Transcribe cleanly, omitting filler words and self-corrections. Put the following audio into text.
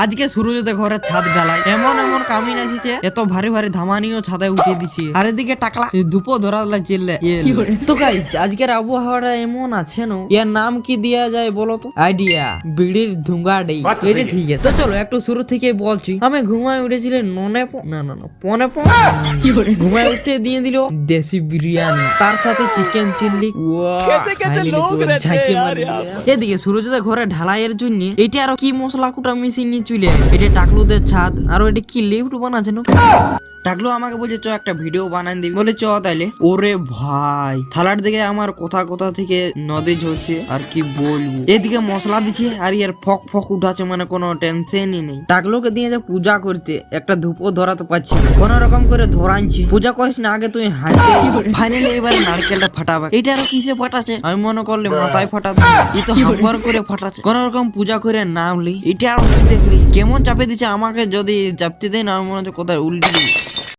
আজকে সূর্যতে ঘরের ছাদ ঢালাই এমন এমন কামিন আসিছে, এত ভারী ভারী ধামানিও ছাদে উঠিয়ে দিছি। আর এদিকে টাকলা ধুপো ধরা চিল্লে। তো গাইস আজকের আবহাওয়াটা এমন আছে না, এর নাম কি দেয়া যায় বলো তো? আইডিয়া বিড়ির ধুঙ্গা ডেই। এটা ঠিক আছে, তো চলো একটু শুরু থেকে বলছি। আমি ঘুমায় উঠেছিলাম পনে ঘুমায় উঠতে দিয়ে দিল দেশি বিরিয়ানি, তার সাথে চিকেন চিল্লি। এদিকে সূর্যদের ঘরে ঢালাইয়ের জন্য এটা আরো কি মশলা কুটা মিশিয়ে চলে এটা টাকলুদের ছাদ। আর এটা কি লিফট বানাচ্ছে না? টাকলু আমাকে বলছে চ একটা ভিডিও বানাই দিবি, বলে চ তাইলে। ওরে ভাই থালার দিকে আমার কোথা থেকে নদী ঝরছে আর কি বলবো। এদিকে মশলা দিচ্ছে আর ইয়ার ফক ফক উঠাচ্ছে, মানে কোনো টেনশনই নেই। টাকলুকে দিয়ে যে পূজা করতে একটা ধূপও ধরাতে পারছি, কোন রকম করে ধরাইছে। পূজা করিস না আগে তুই হাসি। ফাইনালি এবার নারকেলটা ফাটাবে। এটা আরো কিসে ফাটাচ্ছে আমি মনে করলে মাথায় ফাটাবে, ই তো হাম্বার করে ফাটাচ্ছে। কোন রকম পূজা করে নামলি এটা আরো কি দেখলি কেমন চাপে দিচ্ছে আমাকে। যদি চাপতে দেয় না আমি মনে হচ্ছে কোথায় উল্টি